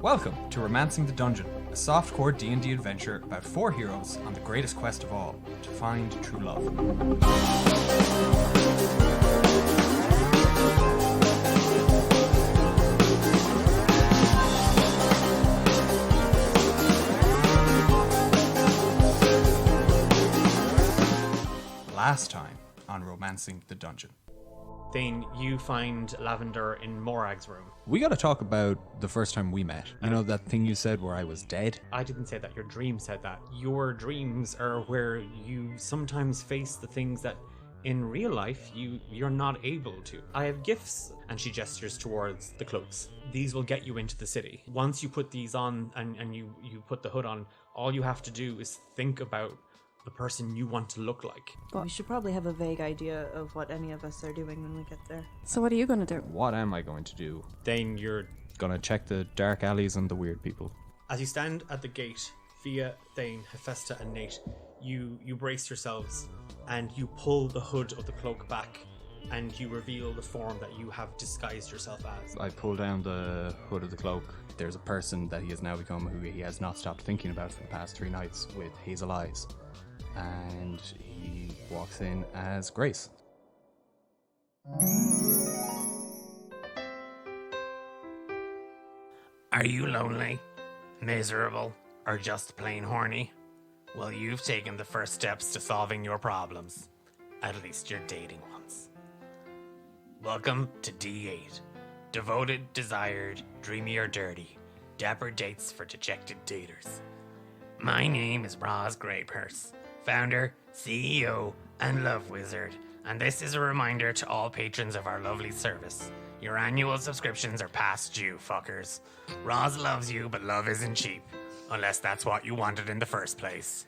Welcome to Romancing the Dungeon, a softcore D&D adventure about four heroes on the greatest quest of all, to find true love. Last time on Romancing the Dungeon. Thane, you find Lavender in Morag's room. We gotta talk about the first time we met. You know that thing you said where I was dead? I didn't say that, your dream said that. Your dreams are where you sometimes face the things that in real life you're not able to. I have gifts, and she gestures towards the cloaks. These will get you into the city. Once you put these on and you put the hood on, all you have to do is think about the person you want to look like. Well, we should probably have a vague idea of what any of us are doing when we get there. So what are you going to do? What am I going to do? Thane, you're... Gonna check the dark alleys and the weird people. As you stand at the gate, Fia, Thane, Hephaestus and Nate, you brace yourselves and you pull the hood of the cloak back and you reveal the form that you have disguised yourself as. I pull down the hood of the cloak. There's a person that he has now become who he has not stopped thinking about for the past 3 nights with hazel eyes. And he walks in as Grace. Are you lonely, miserable, or just plain horny? Well, you've taken the first steps to solving your problems. At least your dating ones. Welcome to D8. Devoted, desired, dreamy or dirty. Dapper dates for dejected daters. My name is Roz Greypurse, founder, CEO, and love wizard, and this is a reminder to all patrons of our lovely service. Your annual subscriptions are past due, fuckers. Roz loves you, but love isn't cheap, unless that's what you wanted in the first place.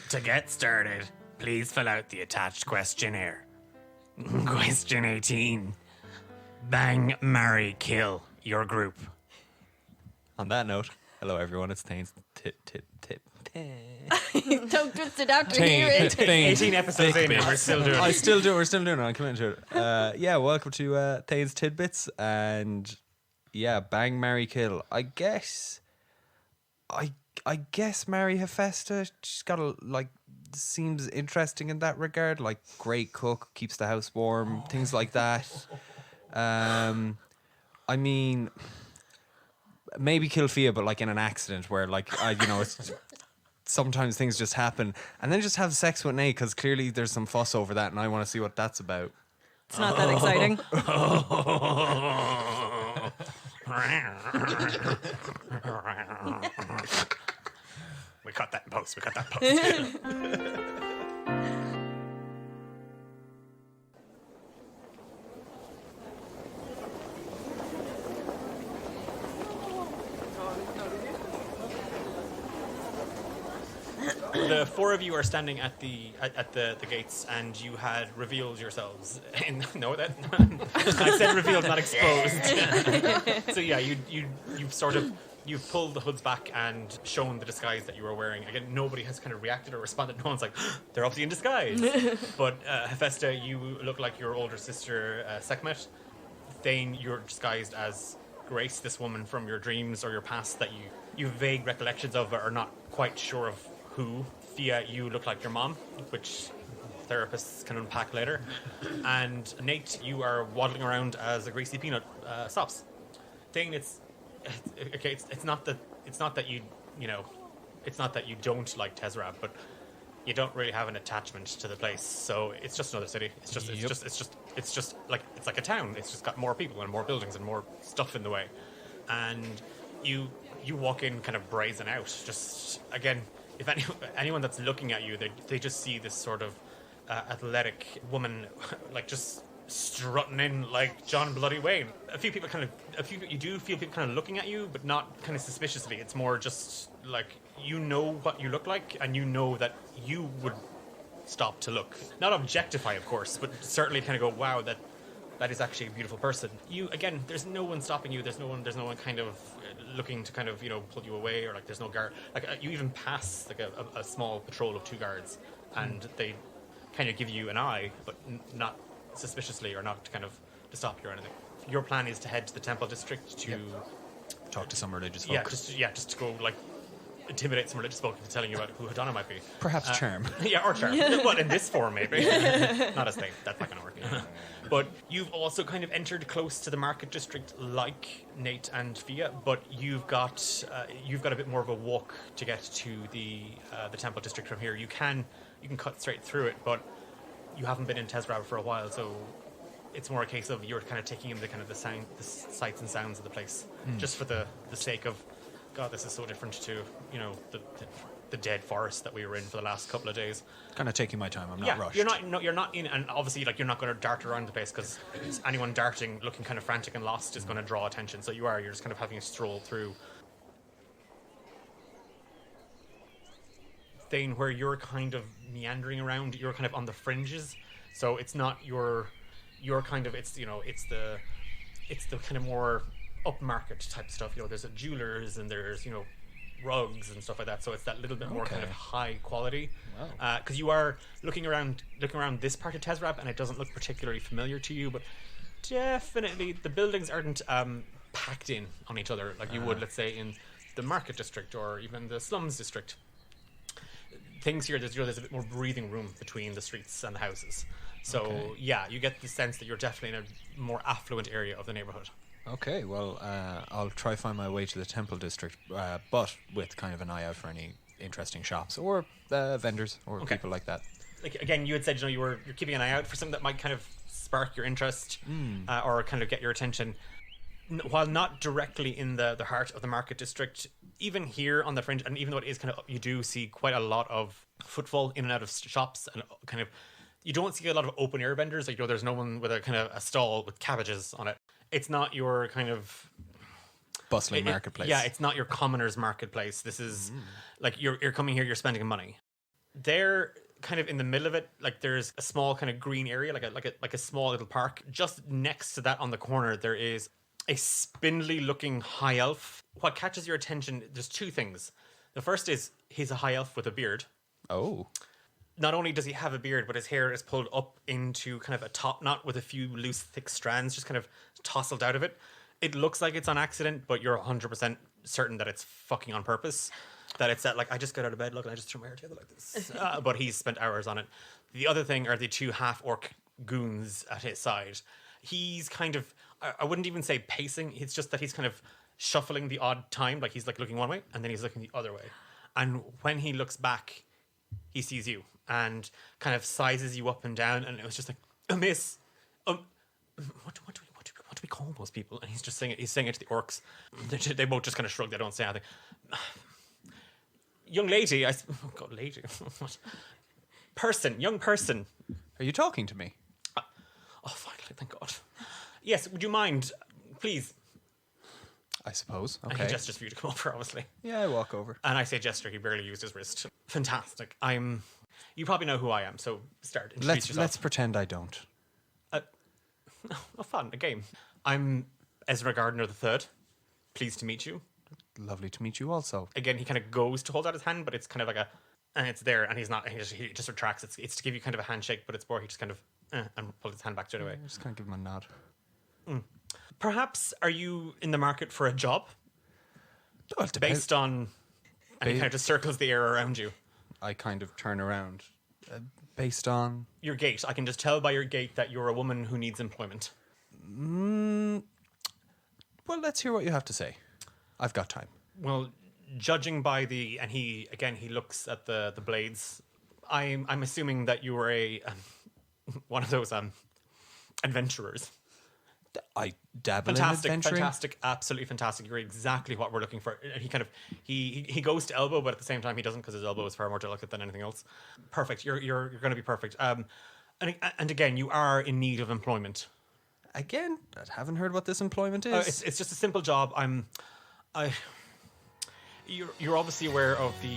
To get started, please fill out the attached questionnaire. Question 18. Bang, marry, kill your group. On that note, hello everyone, it's Thane's tip. Don't twist it out to hear it. 18 episodes in and we're still doing it. We're still doing it. I'm committed to it. Welcome to Thane's Tidbits, and bang, marry, kill. I guess marry Hephaestus. She's got seems interesting in that regard. Like, great cook, keeps the house warm, things like that. I mean, maybe kill Fia, but like in an accident where it's. Sometimes things just happen, and then just have sex with Nate because clearly there's some fuss over that, and I want to see what that's about. It's not that exciting. We cut that in post. The four of you are standing at the gates, and you had revealed yourselves. I said revealed, not exposed. So you've pulled the hoods back and shown the disguise that you were wearing. Again, nobody has kind of reacted or responded. No one's like, they're obviously in disguise. But Hephaestus, you look like your older sister Sekhmet. Thane, you're disguised as Grace, this woman from your dreams or your past that you have vague recollections of but are not quite sure of who. Fia, you look like your mom, which therapists can unpack later. And Nate, you are waddling around as a greasy peanut stops. Thing, it's not that you don't like Tezrab, but you don't really have an attachment to the place. So it's just another city. It's just like a town. It's just got more people and more buildings and more stuff in the way. And you walk in kind of brazen out. Just again, if anyone that's looking at you, they just see this sort of athletic woman, like just strutting in like John Bloody Wayne. You do feel people kind of looking at you, but not kind of suspiciously. It's more just like, you know what you look like, and you know that you would stop to look. Not objectify, of course, but certainly kind of go, wow, that is actually a beautiful person. Again, there's no one stopping you. There's no one kind of looking to kind of, pull you away, or like there's no guard. Like you even pass like a small patrol of 2 guards, and they kind of give you an eye, but not suspiciously, or not to kind of to stop you or anything. Your plan is to head to the temple district to talk to some religious folk. Just to go like intimidate some religious folk into telling you about who Hadana might be. Perhaps charm. Yeah, or charm. Well, in this form, maybe. Not as Thane. That's not going to work. But you've also kind of entered close to the market district, like Nate and Fia. But you've got a bit more of a walk to get to the temple district from here. You can cut straight through it, but you haven't been in Tezrab for a while, so it's more a case of you're kind of taking in the sights and sounds of the place, just for the sake of, God, this is so different to the dead forest that we were in for the last couple of days. Kind of taking my time. I'm not rushed. You're not in, and obviously you're not going to dart around the place because anyone darting, looking kind of frantic and lost, is going to draw attention. So you're just kind of having a stroll through. Thane, where you're kind of meandering around, you're kind of on the fringes. So it's not your kind of, it's the kind of more upmarket type stuff. There's jewelers and there's rugs and stuff like that. So it's that little bit more kind of high quality. Wow. Because you are looking around this part of Tezrab, and it doesn't look particularly familiar to you, but definitely the buildings aren't packed in on each other like you would, let's say, in the market district or even the slums district. Things here, there's a bit more breathing room between the streets and the houses. So you get the sense that you're definitely in a more affluent area of the neighborhood. Okay, well, I'll try find my way to the temple district, but with kind of an eye out for any interesting shops or vendors or people like that. Like again, you had said you're keeping an eye out for something that might kind of spark your interest or kind of get your attention. While not directly in the heart of the market district, even here on the fringe, and even though it is kind of, you do see quite a lot of footfall in and out of shops, and kind of, you don't see a lot of open air vendors. Like there's no one with a kind of a stall with cabbages on it. It's not your kind of bustling marketplace. Yeah, it's not your commoner's marketplace. This is like you're coming here, you're spending money. They're kind of in the middle of it. Like there's a small kind of green area, like a small little park. Just next to that on the corner, there is a spindly looking high elf. What catches your attention, there's two things. The first is he's a high elf with a beard. Oh. Not only does he have a beard, but his hair is pulled up into kind of a top knot with a few loose, thick strands just kind of tousled out of it. It looks like it's on accident, but you're 100% certain that it's fucking on purpose. That it's that, like, I just got out of bed, look, and I just threw my hair together like this. But he's spent hours on it. The other thing are the two half-orc goons at his side. He's kind of, I wouldn't even say pacing, it's just that he's kind of shuffling the odd time, like he's like looking one way, and then he's looking the other way. And when he looks back, he sees you and kind of sizes you up and down, and it was just like, a miss. What do we call those people? And he's just saying it. He's saying it to the orcs. They both just kind of shrug. They don't say anything. Young lady, oh God, lady, young person. Are you talking to me? Oh, finally, thank God. Yes, would you mind, please? I suppose. And Okay. he gestures for you to come over, obviously. Yeah, I walk over. And I say gesture, he barely used his wrist. Fantastic. You probably know who I am, so start. Introduce yourself. Let's pretend I don't. Oh, fun, a game. I'm Ezra Gardner III. Pleased to meet you. Lovely to meet you also. Again, he kind of goes to hold out his hand, but it's kind of like and it's there, and he's not, he just retracts. It's to give you kind of a handshake, but it's more, he just kind of, and pulls his hand back straight away. I just kind of give him a nod. Perhaps, are you in the market for a job? Oh, it depends. Based on, and he kind of just circles the air around you. I kind of turn around. Based on? Your gait. I can just tell by your gait that you're a woman who needs employment. Well, let's hear what you have to say. I've got time. Well, judging by and he looks at the blades. I'm assuming that you were a one of those adventurers. I dabble in adventuring. Fantastic, absolutely fantastic. You're exactly what we're looking for. And he kind of he goes to elbow, but at the same time he doesn't, because his elbow is far more delicate than anything else. Perfect. You're going to be perfect. And again, you are in need of employment. Again, I haven't heard what this employment is. It's just a simple job. You're obviously aware of the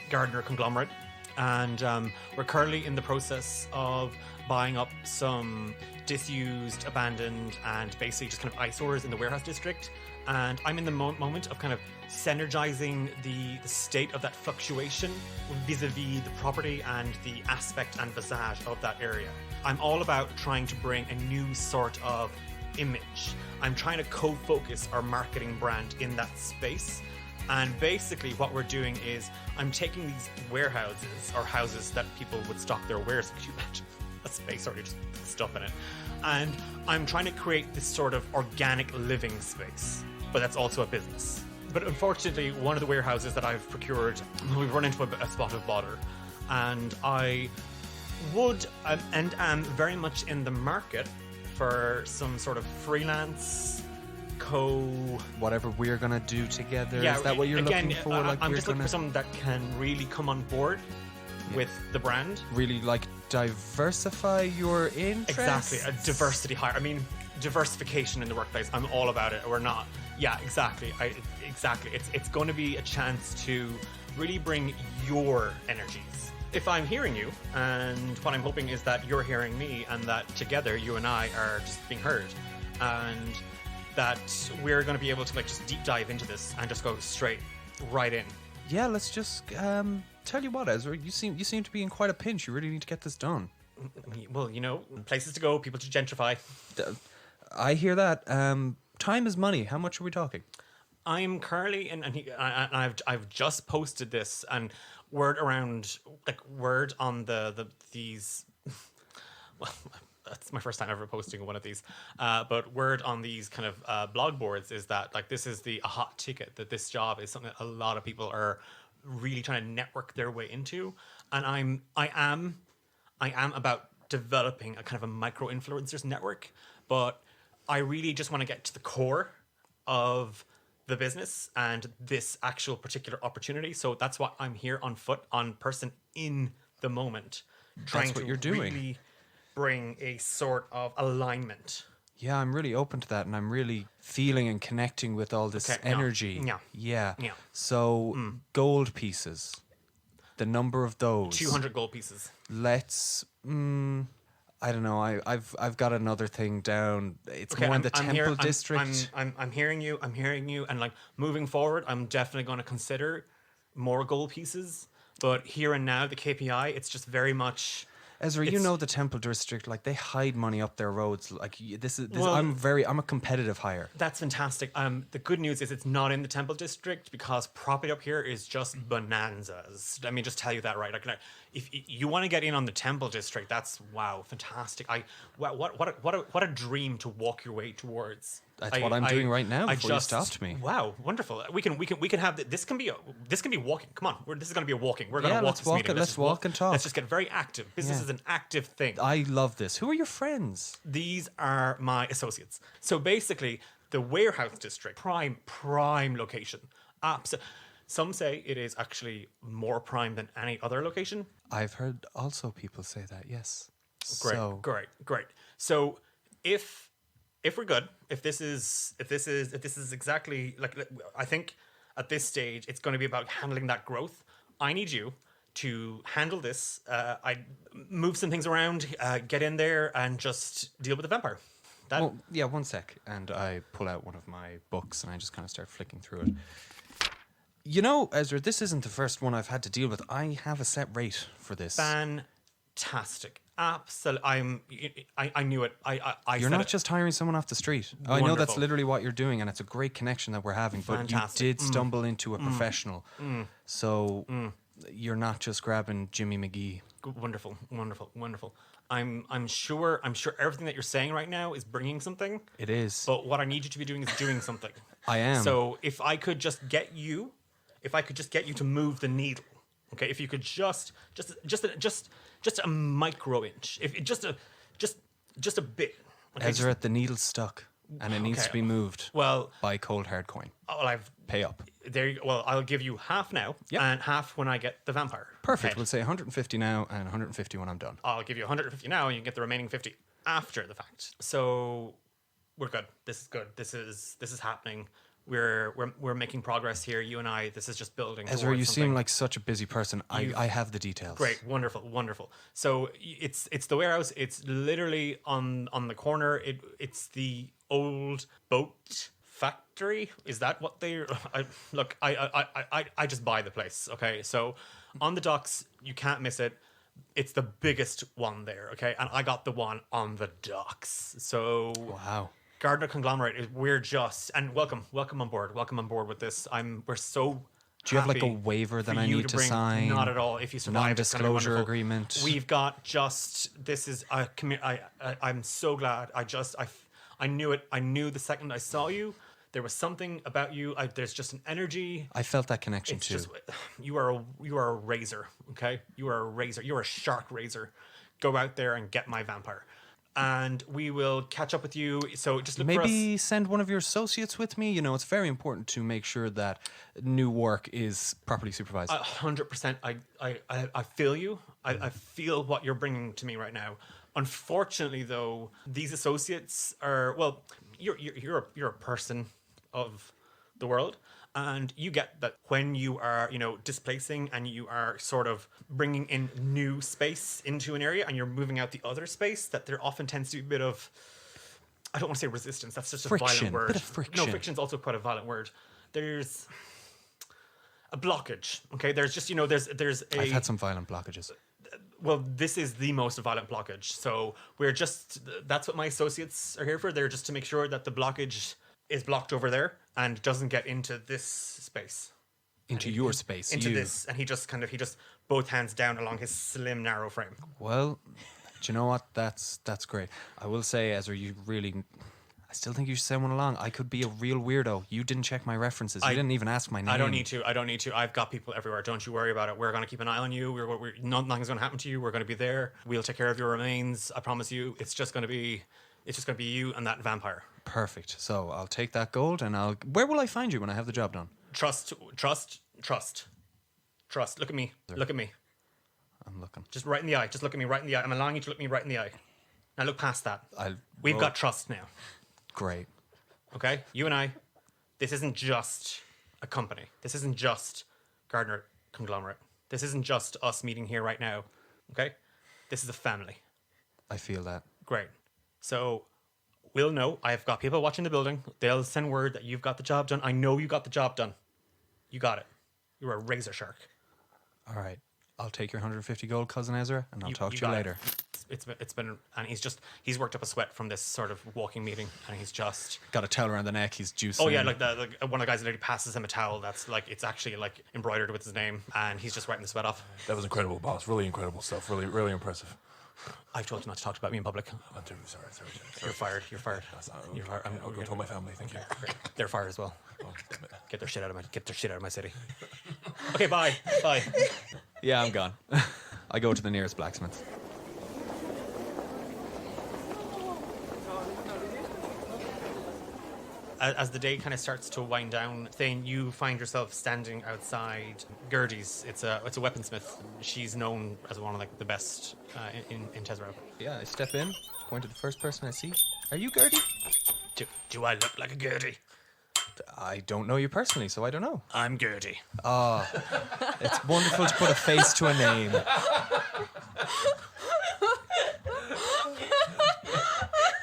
Gardner conglomerate, and we're currently in the process of buying up some disused, abandoned, and basically just kind of eyesores in the warehouse district. And I'm in the moment of kind of synergizing the state of that fluctuation vis-a-vis the property and the aspect and visage of that area. I'm all about trying to bring a new sort of image. I'm trying to co-focus our marketing brand in that space. And basically what we're doing is I'm taking these warehouses or houses that people would stock their wares. Could you imagine a space already just stuff in it? And I'm trying to create this sort of organic living space, but that's also a business. But unfortunately, one of the warehouses that I've procured, we've run into a spot of bother. And I would and am very much in the market for some sort of freelance whatever we're gonna do together. Yeah, is that what you're again, looking for? I'm just looking for someone that can really come on board with the brand. Really like diversify your interests. Exactly, a diversity hire. I mean, diversification in the workplace. I'm all about it. We're not. Yeah, exactly. Exactly. It's going to be a chance to really bring your energies. If I'm hearing you, and what I'm hoping is that you're hearing me, and that together you and I are just being heard, and that we're going to be able to like just deep dive into this and just go straight right in. Yeah, let's just tell you what, Ezra, you seem to be in quite a pinch. You really need to get this done. Well, places to go, people to gentrify. I hear that. Time is money. How much are we talking? I'm currently I've just posted this and word on these. Well, that's my first time ever posting one of these. But word on these kind of blog boards is that like this is a hot ticket, that this job is something that a lot of people are really trying to network their way into, and I am about developing a kind of a micro influencers network, but I really just want to get to the core of the business and this actual particular opportunity. So that's why I'm here on foot, on person, in the moment, trying That's what to you're doing. really bring a sort of alignment. Yeah, I'm really open to that, and I'm really feeling and connecting with all this energy. Yeah. So gold pieces, the number of those. 200 gold pieces. Let's. I don't know. I've got another thing down. It's more in the Temple District. I'm hearing you. I'm hearing you. And like moving forward, I'm definitely going to consider more gold pieces. But here and now, the KPI, it's just very much. Ezra, you know the Temple District, like they hide money up their roads. Like this. Well, I'm a competitive hire. That's fantastic. The good news is it's not in the Temple District because property up here is just bonanzas. Let me just tell you that, right? Like, if you want to get in on the Temple District, that's fantastic. What a dream to walk your way towards. That's what I'm doing right now before you stopped me. Wow, wonderful. We can have this can be walking. Come on, this is going to be a walking. We're going to walk this meeting. Let's walk and talk. Let's just get very active. Business is an active thing. I love this. Who are your friends? These are my associates. So basically, the warehouse district, prime location. Some say it is actually more prime than any other location. I've heard also people say that. Yes. Great. So if we're good, if this is exactly like, I think at this stage it's going to be about handling that growth. I need you to handle this. I move some things around, get in there, and just deal with the vampire. One sec. And I pull out one of my books and I just kind of start flicking through it. You know, Ezra, this isn't the first one I've had to deal with. I have a set rate for this. Fantastic. Absolutely. I knew it. You're not just hiring someone off the street. I know that's literally what you're doing, and it's a great connection that we're having. Fantastic. But you did stumble into a professional, so you're not just grabbing Jimmy McGee. Wonderful. I'm sure everything that you're saying right now is bringing something. It is. But what I need you to be doing is doing something. I am. So if I could just get you to move the needle, okay? If you could just a micro inch, if just a bit. Okay? Ezra, the needle's stuck, and it needs to be moved. Well, by cold hard coin. Well, I've pay up. There you go. Well, I'll give you half now, and half when I get the vampire. Perfect. head. We'll say 150 now and 150 when I'm done. I'll give you 150 now, and you can get the remaining 50 after the fact. So we're good. This is good. This is happening. We're making progress here. You and I. This is just building. Ezra, you seem like such a busy person. I have the details. Great, wonderful. So it's the warehouse. It's literally on the corner. It's the old boat factory. Is that what they? I just buy the place. Okay, so on the docks, you can't miss it. It's the biggest one there. Okay, and I got the one on the docks. So wow. Gardner Conglomerate, we're just, and welcome on board with this. We're so. Do you have like a happy waiver that for I you need to bring. sign? Not at all. If you survive, it's gonna be Non-disclosure wonderful. agreement. We've got this is I'm so glad. I knew it. I knew the second I saw you. There was something about you. There's just an energy. I felt that connection It's too. just you are a razor, okay? You are a razor. You're a shark razor. Go out there and get my vampire, and we will catch up with you. So just look for us. Maybe send one of your associates with me. You know, it's very important to make sure that new work is properly supervised. 100%. I feel you. I feel what you're bringing to me right now. Unfortunately, though, these associates are you're a person of the world, and you get that when you are displacing and you are sort of bringing in new space into an area and you're moving out the other space, that there often tends to be a bit of, I don't want to say resistance, that's just a Friction, violent word. bit of friction. No, friction's also quite a violent word. There's a blockage, okay? There's just there's a I've had some violent blockages. well, this is the most violent blockage. So that's what my associates are here for. They're just to make sure that the blockage is blocked over there and doesn't get into this space. Into your space. Into you. this. And he just both hands down along his slim, narrow frame. Well, do you know what? That's great. I will say, Ezra, I still think you should send one along. I could be a real weirdo. You didn't check my references. You didn't even ask my name. I don't need to. I've got people everywhere. Don't you worry about it. We're going to keep an eye on you. Nothing's going to happen to you. We're going to be there. We'll take care of your remains. I promise you. It's just going to be you and that vampire. Perfect. So I'll take that gold and where will I find you when I have the job done? Trust. Look at me. Look at me. I'm looking. Just right in the eye. Just look at me right in the eye. I'm allowing you to look me right in the eye. Now look past that. We've got trust now. Great. Okay? You and I, this isn't just a company. This isn't just Gardner Conglomerate. This isn't just us meeting here right now. Okay? This is a family. I feel that. Great. So we'll know. I've got people watching the building. They'll send word that you've got the job done. I know you got the job done. You got it. You're a razor shark. All right. I'll take your 150 gold, cousin Ezra, and I'll talk to you got it. later. It's been, and he's worked up a sweat from this sort of walking meeting, and he's just Got a towel around the neck. He's juicing. oh yeah, like one of the guys literally passes him a towel that's like it's actually like embroidered with his name, and he's just wiping the sweat off. That was incredible, boss. Really incredible stuff. Really, really impressive. I've told you not to talk about me in public. I'm too sorry. You're fired. You're fired. You're fired. I'll go tell my family. Thank you. They're fired as well. Oh, Get their shit out of my city. Okay, bye. Yeah, I'm gone. I go to the nearest blacksmith. As the day kind of starts to wind down, Thane, you find yourself standing outside Gertie's. It's a weaponsmith. She's known as one of like the best in Tezrab. Yeah, I step in, point to the first person I see. Are you Gertie? Do I look like a Gertie? I don't know you personally, so I don't know. I'm Gertie. It's wonderful to put a face to a name.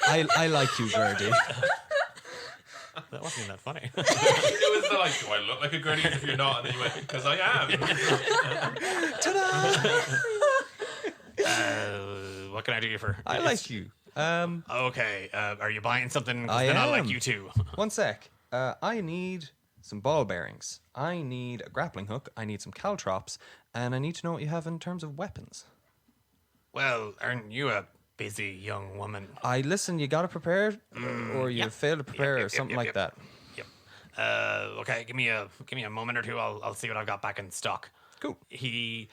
I like you, Gertie. That wasn't even that funny. it was the like, do I look like a granny if you're not? And then you went, because I am. What can I do you for? I like you. Okay, are you buying something? 'Cause I then I am. like you too. One sec. I need some ball bearings. I need a grappling hook. I need some caltrops. And I need to know what you have in terms of weapons. Well, aren't you a busy young woman? Listen, you got to prepare or you yep. fail to prepare Yep, or something yep, like yep. that. Yep. Okay, give me a moment or two. I'll see what I've got back in stock. Cool. He's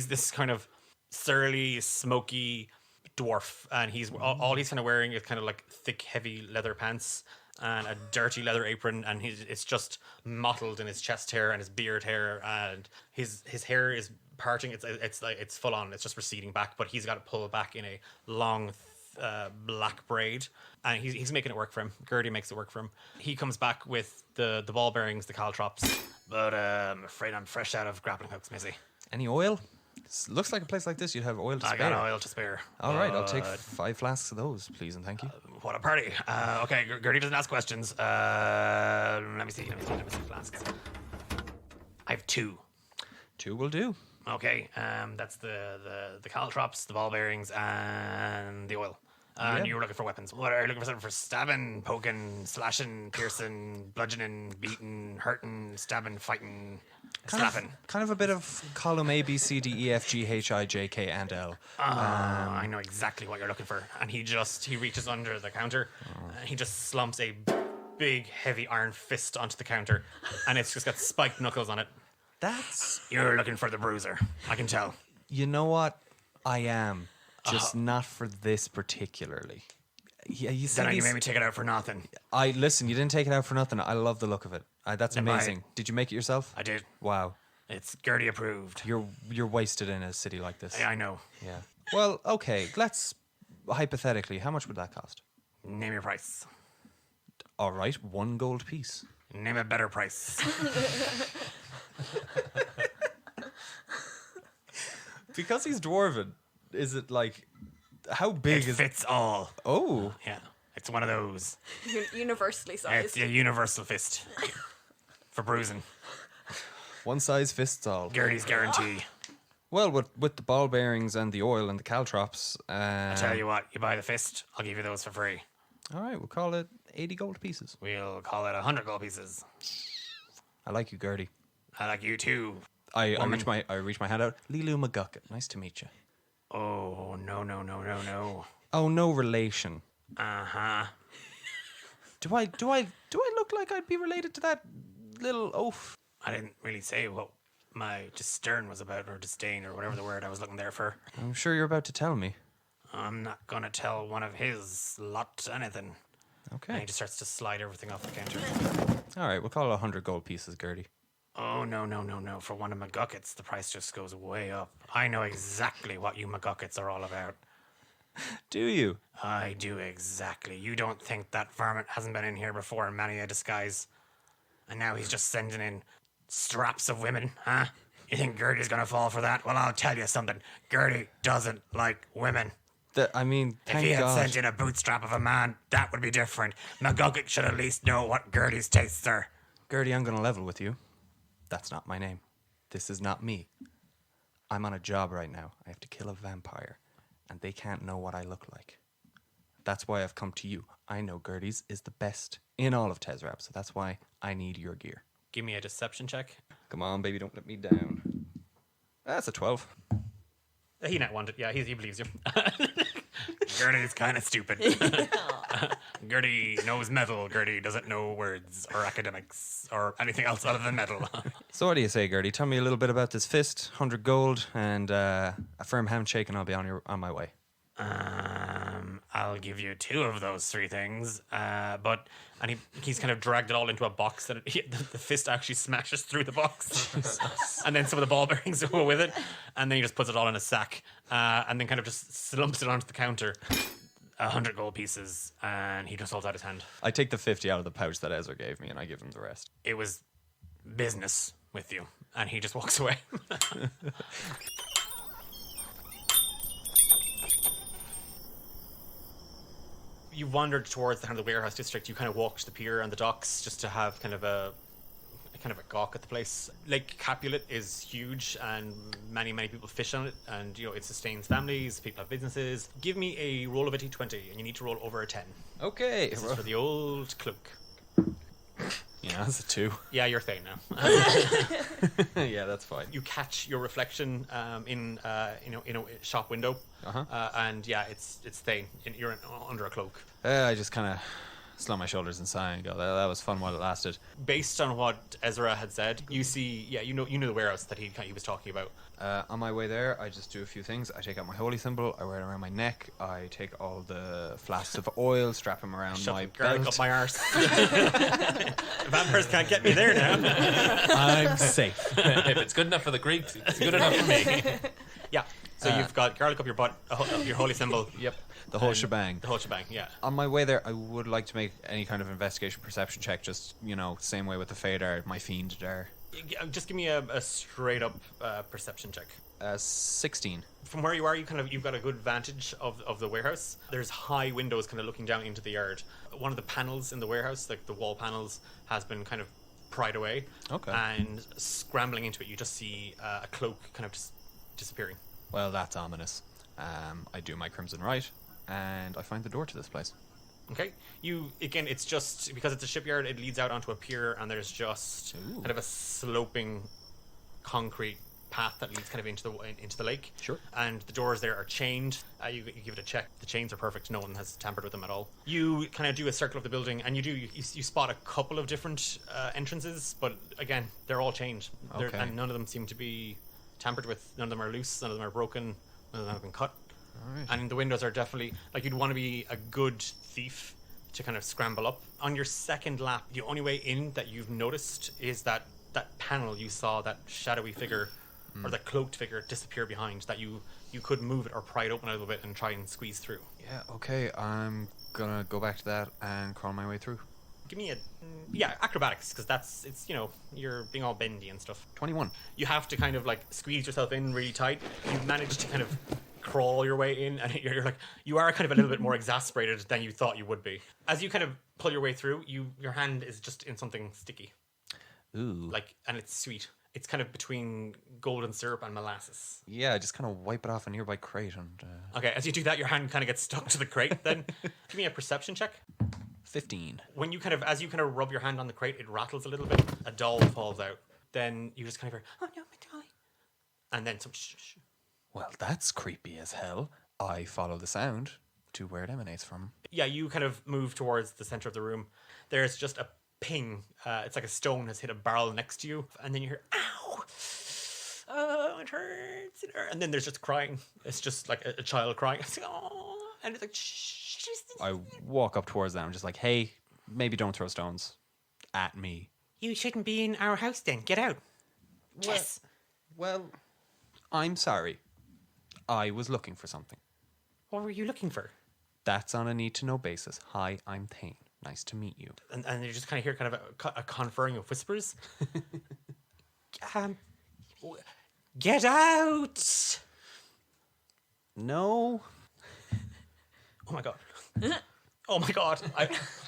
this kind of surly, smoky dwarf, and all he's kind of wearing is kind of like thick, heavy leather pants and a dirty leather apron, and it's just mottled in his chest hair and his beard hair, and his hair is parting. It's full on. It's just receding back, but he's got it pulled back in a long black braid, and he's making it work for him. Gertie makes it work for him. He comes back with the ball bearings, the caltrops, but I'm afraid I'm fresh out of grappling hooks, Missy. Any oil? Looks like a place like this you'd have oil to I spare. got oil to spare. All right, I'll take 5 flasks of those, please, and thank you. What a party. Okay, Gertie doesn't ask questions. Let me see flasks. I have 2. 2 will do. Okay, that's the caltrops, the ball bearings, and the oil. And you were looking for weapons. What are you looking for? Something for stabbing, poking, slashing, piercing, bludgeoning, beating, hurting, stabbing, fighting, slapping? Kind of a bit of column A, B, C, D, E, F, G, H, I, J, K, and L. I know exactly what you're looking for. And he reaches under the counter and he just slumps a big, heavy iron fist onto the counter. And it's just got spiked knuckles on it. You're looking for the bruiser. I can tell. You know what? I am. Just not for this particularly. Yeah, you said Then you made me take it out for nothing. Listen, you didn't take it out for nothing. I love the look of it. That's Then buy amazing. it. Did you make it yourself? I did. Wow. It's Gertie approved. You're wasted in a city like this. I know. Yeah. Well, okay. Let's hypothetically, how much would that cost? Name your price. All right, 1 gold piece. Name a better price. Because he's dwarven, is it like how big It is fits all. Oh, Yeah. It's one of those. Universally It's sized. a universal fist. For bruising. one size fits all. Gertie's guarantee. Well, with the ball bearings and the oil and the caltrops, I tell you what, you buy the fist, I'll give you those for free. all right, we'll call it 80 gold pieces. We'll call it 100 gold pieces. I like you, Gertie. I like you too. I Woman. reach my hand out. Lilu McGucket, nice to meet you. Oh, no. Oh, no relation. Uh-huh. Do I look like I'd be related to that little oaf? I didn't really say what my discern was about, or disdain, or whatever the word I was looking there for. I'm sure you're about to tell me. I'm not gonna tell one of his lot anything. And he Okay. just starts to slide everything off the counter. All right, we'll call it 100 gold pieces, Gertie. Oh, no. For one of McGuckets, the price just goes way up. I know exactly what you McGuckets are all about. Do you? I do exactly. You don't think that varmint hasn't been in here before in many a disguise? And now he's just sending in straps of women, huh? You think Gertie's gonna fall for that? Well, I'll tell you something. Gertie doesn't like women. I mean, If thank he had God. sent in a bootstrap of a man, that would be different. McGucket should at least know what Gertie's tastes are. Gertie, I'm going to level with you. That's not my name. This is not me. I'm on a job right now. I have to kill a vampire, and they can't know what I look like. That's why I've come to you. I know Gertie's is the best in all of Tezrab, so that's why I need your gear. Give me a deception check. Come on, baby, don't let me down. That's a 12. He not wanted. Yeah, he believes you. Gertie's kind of stupid. Gertie knows metal. Gertie doesn't know words or academics or anything else other than metal. So what do you say, Gertie? Tell me a little bit about this fist, 100 gold, and a firm handshake, and I'll be on my way. I'll give you 2 of those 3 things. He's kind of dragged it all into a box, and the fist actually smashes through the box, and then some of the ball bearings go with it, and then he just puts it all in a sack, and then kind of just slumps it onto the counter. 100 gold pieces, and he just holds out his hand. I take the 50 out of the pouch that Ezra gave me, and I give him the rest. It was business with you, and he just walks away. You wandered towards the kind of the warehouse district. You kind of walked the pier and the docks just to have kind of a gawk at the place. Lake Capulet is huge, and many people fish on it, and it sustains families. People have businesses. Give me a roll of a d20, and you need to roll over a 10. Okay. This is for the old cloak. Yeah, that's a 2. Yeah, you're Thane now. Yeah, that's fine. You catch your reflection in a shop window, and yeah, it's Thane. You're under a cloak. I just kind of slump my shoulders and sigh and go, that was fun while it lasted. Based on what Ezra had said, you see, you know the warehouse that he was talking about. On my way there, I just do a few things. I take out my holy symbol, I wear it around my neck, I take all the flasks of oil, strap them around my Garlic belt. up my arse. Vampires can't get me there now. I'm safe. If it's good enough for the Greeks, it's good enough for me. Yeah. So you've got garlic up your butt, your holy symbol. Yep, the whole shebang. The whole shebang, yeah. On my way there, I would like to make any kind of investigation perception check, just, same way with the Fadar, my fiend there. Just give me a straight up perception check. 16. From where you are, you've got a good vantage of the warehouse. There's high windows kind of looking down into the yard. One of the panels in the warehouse, like the wall panels, has been kind of pried away. Okay. And scrambling into it, you just see a cloak kind of just disappearing. Well, that's ominous. I do my crimson right. and I find the door to this place. Okay. It's just because it's a shipyard, it leads out onto a pier, and there's just kind of a sloping concrete path that leads kind of into the lake. Sure. And the doors there are chained. You give it a check. The chains are perfect. No one has tampered with them at all. You kind of do a circle of the building, and you spot a couple of different entrances, but again, they're all chained. Okay. And none of them seem to be tampered with. None of them are loose. None of them are broken. None of them have been cut. All right. And the windows are definitely, like, you'd want to be a good thief to kind of scramble up. On your second lap, the only way in that you've noticed is that panel you saw, that shadowy figure, or that cloaked figure disappear behind, that you could move it or pry it open a little bit and try and squeeze through. Yeah, okay. I'm gonna go back to that and crawl my way through. Give me acrobatics, because you're being all bendy and stuff. 21. You have to kind of like squeeze yourself in really tight. You manage to kind of crawl your way in, and you are kind of a little bit more exasperated than you thought you would be. As you kind of pull your way through, your hand is just in something sticky. Ooh. And it's sweet. It's kind of between golden syrup and molasses. Yeah, just kind of wipe it off a nearby crate and... Okay, as you do that, your hand kind of gets stuck to the crate. Then give me a perception check. 15. When you as you rub your hand on the crate, it rattles a little bit. A doll falls out. Then you just kind of hear, "Oh no, my dolly!" And then some shh. Well, that's creepy as hell. I follow the sound to where it emanates from. Yeah, you kind of move towards the center of the room. There's just a ping. It's like a stone has hit a barrel next to you, and then you hear, "Ow! Oh, it hurts! It hurts!" And then there's just crying. It's just like a child crying. It's like, "Oh," and it's like, "Shh." I walk up towards them. I'm just like, hey, maybe don't throw stones at me. You shouldn't be in our house then. Get out. Yes. Well, I'm sorry. I was looking for something. What were you looking for? That's on a need-to-know basis. Hi, I'm Thane. Nice to meet you. And you just kind of hear kind of a conferring of whispers. Get out! No. Oh my god. Oh my god.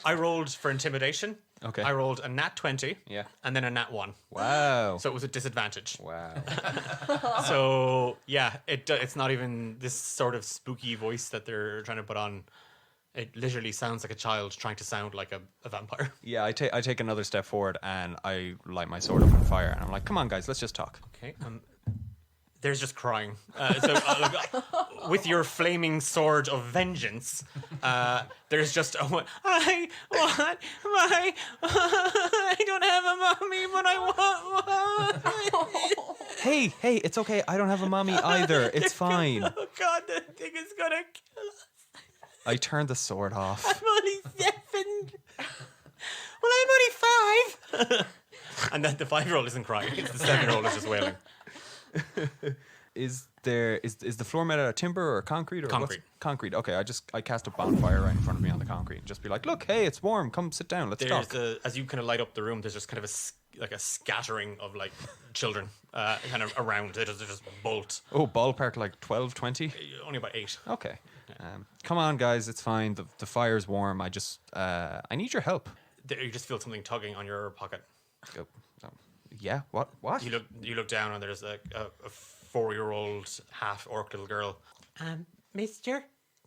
I rolled for intimidation. Okay. I rolled a nat 20. Yeah. And then a nat 1. Wow. So it was a disadvantage. Wow. So yeah, it's not even this sort of spooky voice that they're trying to put on. It literally sounds like a child trying to sound like a vampire. Yeah, I take another step forward and I light my sword up on fire and I'm like, come on guys, let's just talk. Okay. There's just crying. With your flaming sword of vengeance, there's just I don't have a mommy, but I want one. Hey, it's okay. I don't have a mommy either. It's fine. Oh God, that thing is gonna kill us. I turned the sword off. I'm only 7. Well, I'm only 5. And then the 5-year-old isn't crying. It's the 7-year-old is just wailing. Is the floor made out of timber or concrete or Concrete. Concrete. Okay, I cast a bonfire right in front of me on the concrete and just be like, look, hey, it's warm. Come sit down. Let's talk. As you kind of light up the room, there's just kind of a scattering of like children kind of around. They just bolt. Oh, ballpark like 12, 20? Only about 8. Okay. Come on, guys. It's fine. The fire's warm. I need your help. You just feel something tugging on your pocket. Oh, yeah. What? You look down and there's a 4-year-old half orc little girl. Mister,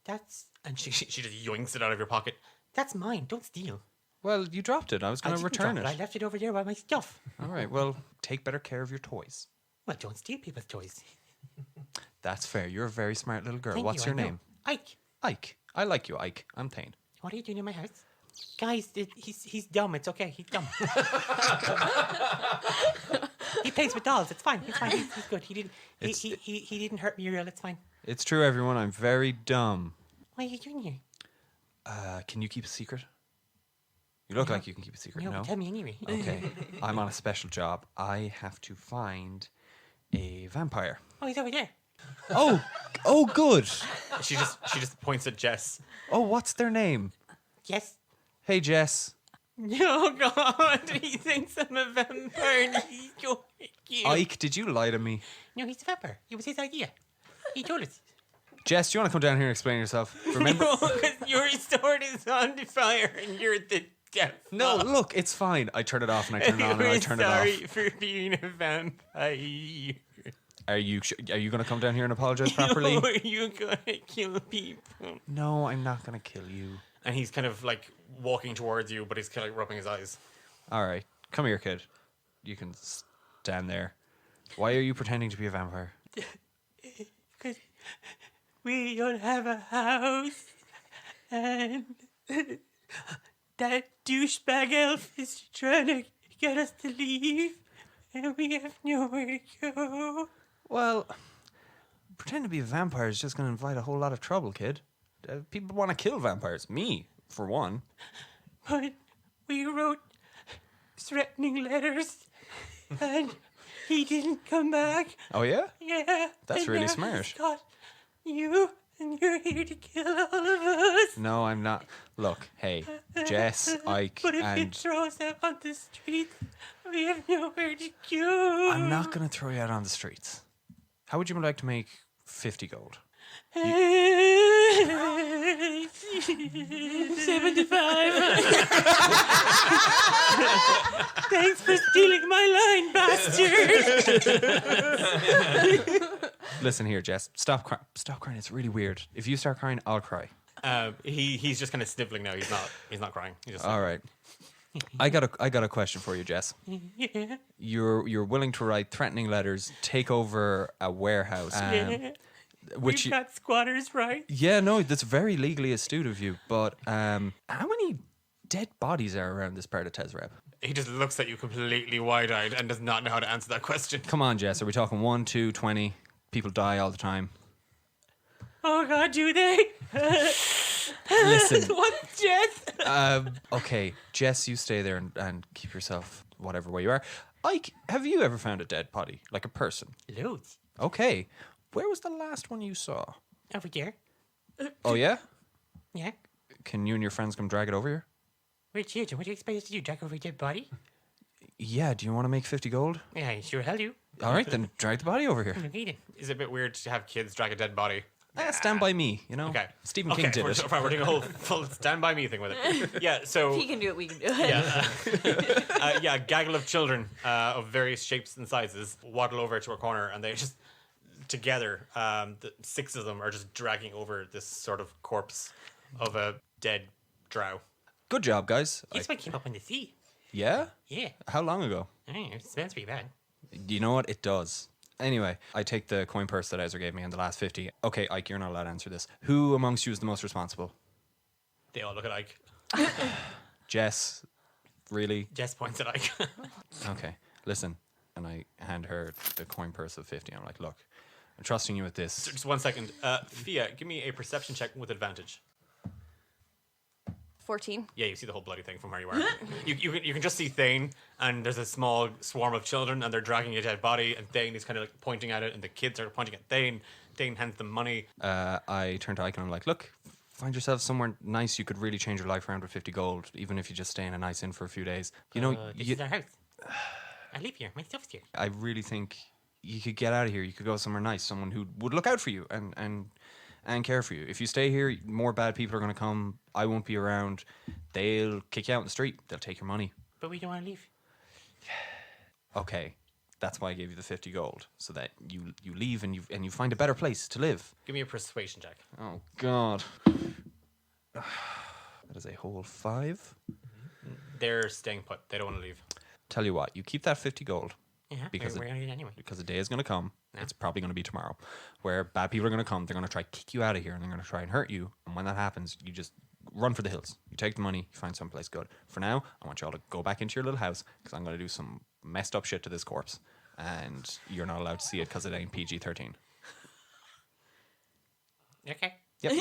and she just yoinks it out of your pocket. That's mine. Don't steal. Well, you dropped it. I was going to return it. I left it over there by my stuff. All right. Well, take better care of your toys. Well, don't steal people's toys. That's fair. You're a very smart little girl. Thank What's you, your I know. name? Ike. Ike. I like you, Ike. I'm Thane. What are you doing in my house? Guys, he's dumb. It's okay. He's dumb. He plays with dolls. It's fine. He's fine. He's good. He didn't hurt Muriel. It's fine. It's true, everyone. I'm very dumb. What are you doing here? Can you keep a secret? You look like you can keep a secret. No. Tell me anyway. Okay. I'm on a special job. I have to find a vampire. Oh, he's over there. Oh, good. She just points at Jess. Oh, what's their name? Yes. Hey, Jess. Oh God, he thinks I'm a vampire and he's going to kill. Ike, did you lie to me? No, he's a vampire. It was his idea. He told us. Jess, do you want to come down here and explain yourself? Remember? No, because your sword is on fire and you're the devil. No, look, it's fine. I turn it off and I turn it on and I turn it off. Sorry for being a vampire. Are you going to come down here and apologize properly? Are you gonna kill people? No, I'm not going to kill you. And he's kind of like walking towards you, but he's kind of like rubbing his eyes. All right, come here, kid. You can stand there. Why are you pretending to be a vampire? Because we don't have a house, and that douchebag elf is trying to get us to leave, and we have nowhere to go. Well, pretending to be a vampire is just going to invite a whole lot of trouble, kid. People want to kill vampires. Me, for one. But we wrote threatening letters, and he didn't come back. Oh, yeah? Yeah. That's and really now smart. he's got you, and you're here to kill all of us. No, I'm not. Look, hey, Jess, Ike, But if you and... throw us out on the street, we have nowhere to go. I'm not going to throw you out on the streets. How would you like to make 50 gold? 75. Thanks for stealing my line, bastard. Listen here, Jess. Stop crying. Stop crying. It's really weird. If you start crying, I'll cry. He's just kind of sniffling now. He's not crying. He's just All right. I got a question for you, Jess. yeah. You're willing to write threatening letters, take over a warehouse, Yeah. which We've got squatters' rights. yeah, no, that's very legally astute of you. But how many dead bodies are around this part of Tezrab? He just looks at you completely wide-eyed and does not know how to answer that question. Come on, Jess. Are we talking 1, 2, 20? People die all the time. Oh God, do they? Listen. What, Jess? Okay, Jess, you stay there and keep yourself whatever way you are. Ike, have you ever found a dead body, like a person? Loads. Okay, where was the last one you saw? Over there. Oh yeah? Yeah. Can you and your friends come drag it over here? We're children. What do you expect us to do? Drag over a dead body? Yeah, do you want to make 50 gold? Yeah, sure hell do. All right, then drag the body over here. Is it a bit weird to have kids drag a dead body? Stand by me, you know? Okay. Stephen King did it. We're doing a whole full stand by me thing with it. Yeah, so... He can do it, we can do it. Yeah, a gaggle of children of various shapes and sizes waddle over to a corner, and they just... Together, the 6 of them are just dragging over this sort of corpse of a dead drow. Good job, guys. This one came up in the sea. Yeah? Yeah. How long ago? It smells pretty bad. You know what? It does. Anyway, I take the coin purse that Ezra gave me in the last 50. Okay, Ike, you're not allowed to answer this. Who amongst you is the most responsible? They all look at Ike. Jess? Really? Jess points at Ike. Okay, listen. And I hand her the coin purse of 50. I'm like, look, I'm trusting you with this. Just 1 second. Fia, give me a perception check with advantage. 14. Yeah, you see the whole bloody thing from where you are. You can just see Thane, and there's a small swarm of children, and they're dragging a dead body, and Thane is kind of like pointing at it, and the kids are pointing at Thane. Thane hands them money. I turn to Ike and I'm like, look, find yourself somewhere nice. You could really change your life around with 50 gold, even if you just stay in a nice inn for a few days. You know, This is our house. I live here. My stuff's here. I really think you could get out of here. You could go somewhere nice, someone who would look out for you and care for you. If you stay here, more bad people are going to come. I won't be around. They'll kick you out in the street. They'll take your money. But we don't want to leave. Okay, that's why I gave you the 50 gold, so that you leave and you find a better place to live. Give me a persuasion check. Oh God, that is a whole 5. They're staying put. They don't want to leave. Tell you what, you keep that 50 gold. Yeah, Because we're going to do it anyway. Because the day is going to come. Yeah. It's probably going to be tomorrow, where bad people are going to come. They're going to try to kick you out of here, and they're going to try and hurt you. And when that happens, you just run for the hills. You take the money. You find someplace good. For now, I want you all to go back into your little house because I'm going to do some messed up shit to this corpse, and you're not allowed to see it because it ain't PG-13. Okay. Yep.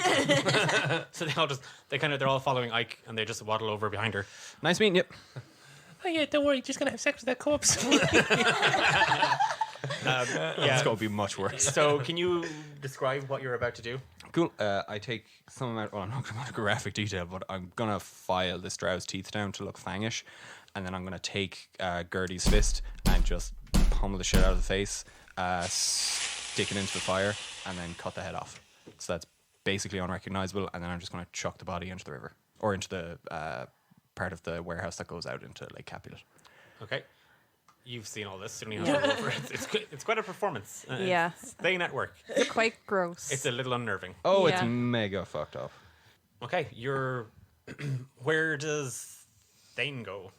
So they're all following Ike, and they just waddle over behind her. Nice meeting you. Oh yeah, don't worry, just gonna have sex with that corpse. It's going to be much worse. So can you describe what you're about to do? Cool. I take some amount. Well, I'm not going to go into graphic detail, but I'm going to file this drow's teeth down to look fangish, and then I'm going to take Gertie's fist and just pummel the shit out of the face, stick it into the fire, and then cut the head off. So that's basically unrecognizable, and then I'm just going to chuck the body into the river or into the part of the warehouse that goes out into Lake Capulet. Okay. You've seen all this. You don't even have to go over it. It's quite a performance. Yeah. It's Thane at work. It's quite gross. It's a little unnerving. Oh, it's Yeah. mega fucked up. Okay, you're. Where does Thane go?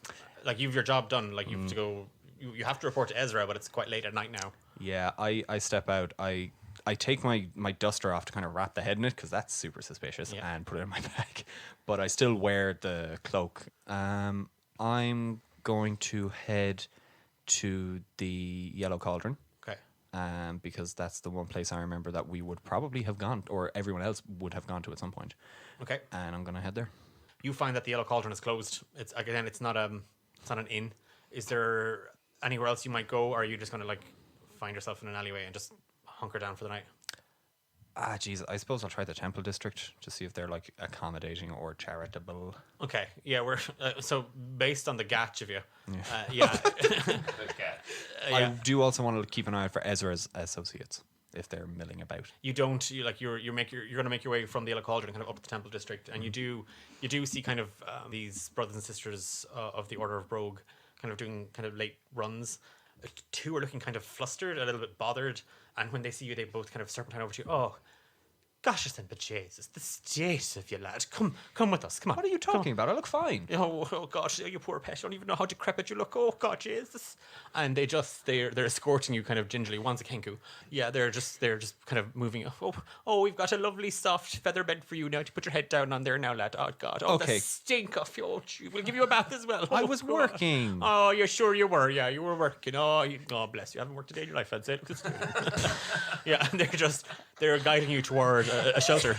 Like, you've your job done. Like, you have to go. You have to report to Ezra, but it's quite late at night now. Yeah, I step out. I take my duster off to kind of wrap the head in it because that's super suspicious, Yeah. and put it in my bag. But I still wear the cloak. I'm going to head to the Yellow Cauldron. Okay. Because that's the one place I remember that we would probably have gone, or everyone else would have gone to at some point. Okay. And I'm gonna head there. You find that the Yellow Cauldron is closed. It's not an inn. Is there anywhere else you might go, or are you just gonna like find yourself in an alleyway and just hunker down for the night? Geez, I suppose I'll try the Temple District to see if they're like accommodating or charitable. Okay. Yeah, we're so based on the gatch of you. Yeah. I do also want to keep an eye out for Ezra's associates if they're milling about. You don't. You're going to make your way from the Yellow Cauldron kind of up the Temple District, and you do see kind of these brothers and sisters of the Order of Brogue kind of doing kind of late runs. Two are looking kind of flustered, a little bit bothered, and when they see you, they both kind of serpentine over to you. Oh, gosh, but Jesus, the state of you, lad. Come with us. Come on. What are you talking about? I look fine. Oh gosh, you poor pet. You don't even know how decrepit you look. Oh God, Jesus. And they're escorting you kind of gingerly. One's a kenku. Yeah, they're just kind of moving. Oh, we've got a lovely soft feather bed for you now to put your head down on there now, lad. Oh God. Oh, Okay. the stink of you. Oh, we'll give you a bath as well. I was God. working. Oh, you're sure you were. Yeah, you were working. Oh, bless you. Haven't worked a day in your life, I'd say. Yeah, and they're guiding you toward a shelter.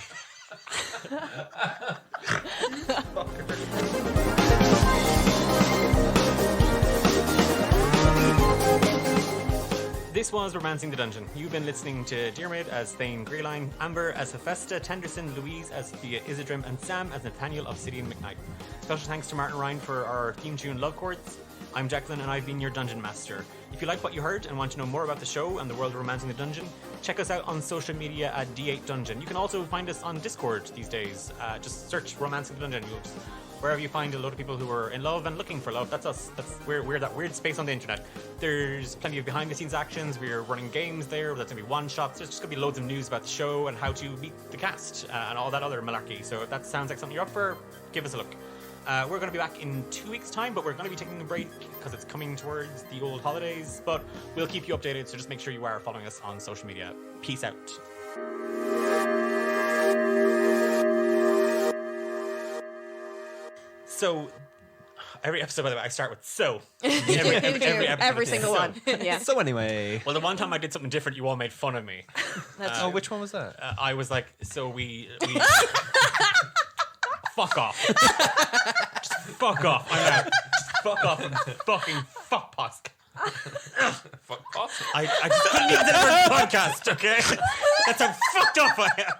This was Romancing the Dungeon. You've been listening to Dearmaid as Thane Greyline, Amber as Hephaestus, Tenderson, Louise as Sophia Isidrim, and Sam as Nathaniel Obsidian McKnight. Special thanks to Martin Ryan for our theme tune Love Chords. I'm Declan and I've been your Dungeon Master. If you like what you heard and want to know more about the show and the world of Romancing the Dungeon, check us out on social media at D8 Dungeon. You can also find us on Discord these days. Just search Romancing the Dungeon. Wherever you find a lot of people who are in love and looking for love, that's us. We're that weird space on the internet. There's plenty of behind the scenes actions. We're running games there. That's gonna be one shots. There's just gonna be loads of news about the show and how to meet the cast and all that other malarkey. So if that sounds like something you're up for, give us a look. We're going to be back in 2 weeks' time, but we're going to be taking a break because it's coming towards the old holidays. But we'll keep you updated, so just make sure you are following us on social media. Peace out. So, every episode, by the way, I start with so. Every episode. Every single one. Yeah. So anyway. Well, the one time I did something different, you all made fun of me. Oh, which one was that? I was like, so we fuck off. Just fuck off. I'm out. Just fuck off and fucking fuck Posk. Fuck off. I just couldn't even say the word podcast, okay? That's how fucked up I am.